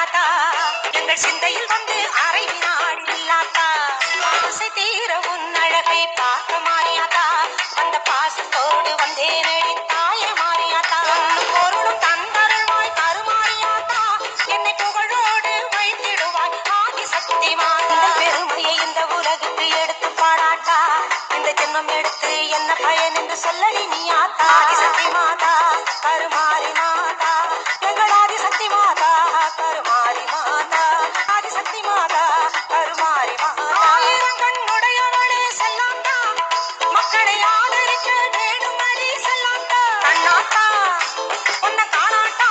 மாறியாத்தா எங்கள் சிந்தையில் வந்து அரை வினாடி இல்லாத்தா ஆசை தீர உன் அழகை பார்க்க மாறியாத்தா அந்த பாசத்தோடு வந்தே நடித்தாய மாறியாத்தா பொருளும் தந்தருள்வாய் கருமாறியாத்தா என்னை புகழோடு வைத்திடுவாய் ஆதி சக்தி மாதா பெருமையை இந்த உலகுக்கு எடுத்து பாடாட்டா இந்த ஜென்மம் எடுத்து என்ன பயன் என்று சொல்லடி நீ ஆத்தா ஆதி சக்தி மாதா கருமாறி மாதா எங்கள் ஆதி சக்தி மாதா கருமாறி மாதா ஆதி சக்தி மாதா கருமாறி மாதா ஆயிரம் கண்ணுடையவளே செல்லாத்தா மக்களை ஆதரிக்க வேணும் அடி செல்லாத்தா கண்ணாத்தா உன்னை காணாட்டா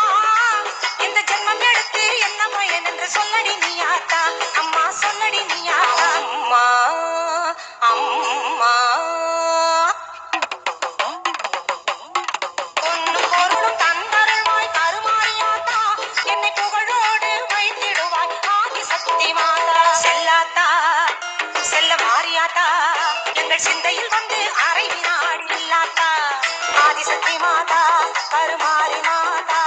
இந்த ஜென்மம் எடுத்து என்ன பயன் என்று சொல்லடி நீ ஆத்தா அம்மா சொல்லடி நீ ஆத்தா அம்மா அம்மா எங்கள் சிந்தையில் வந்து அரை வினாடி இல்லாத்தா ஆதி சக்தி மாதா கருமாரி மாதா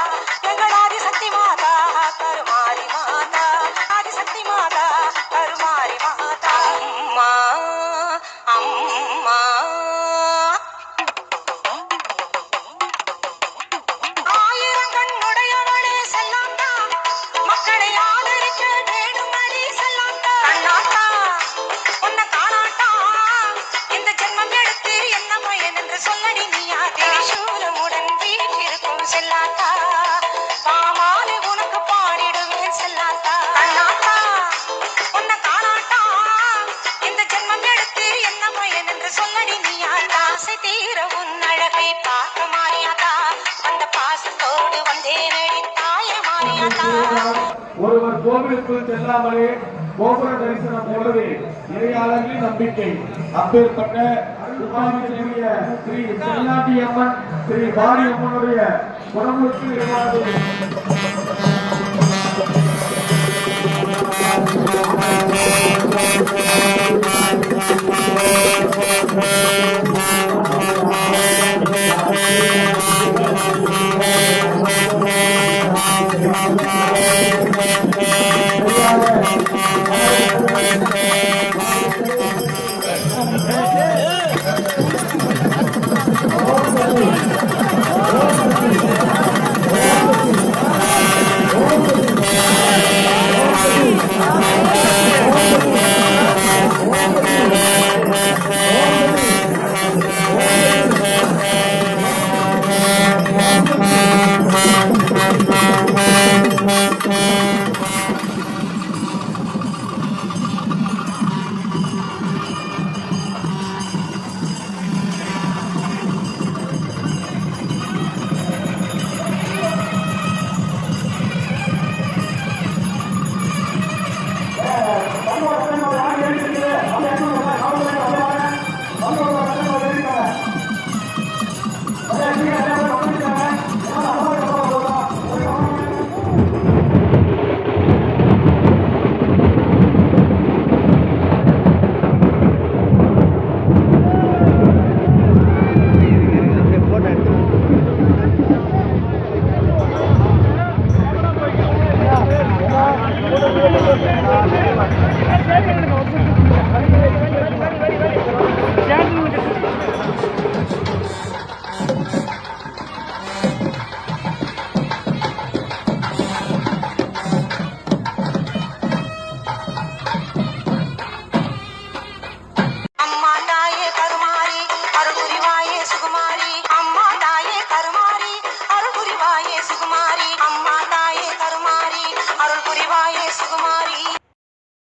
எங்கள் ஆதி சக்தி மாதா கருமாரி மாதா ஆதி சக்தி மாதா கருமாரி மாதா அம்மா அம்மா ஆயிரம் கண்ணுடையவளே செல்லாத்தா மக்களை ஆதரிக்க வேணும் அடி செல்லாத்தா கண்ணாத்தா உன்னை காணாட்டா இந்த ஜென்மம் எடுத்து என்ன பயன் என்று சொல்லடி நீயா திரிசூலமுடன் வீற்றிருக்கும் செல்லாத்தா பாமாலை உனக்கு பாடிடுவேன் செல்லாத்தா கண்ணாத்தா உன்னை காணாட்டா இந்த ஜென்மம் எடுத்து என்ன பயன் என்று சொல்லடி நீயாத்தா ஆசை தீர உன் அழகை பார்க்க மாறியாத்தா அந்த பாசத்தோடு வந்தே நடித்தாய மாறியாத்தா ஒருவர் கோவிலுக்குள் செல்லாமலே கோபுர தரிசனம் போலவே இறையாளர்களின் நம்பிக்கை அப்பேற்பட்ட ஸ்ரீ செல்லாண்டி அம்மன் ஸ்ரீ பாரி அம்மனுடைய குணமுழுக்கு நிர்வாகம்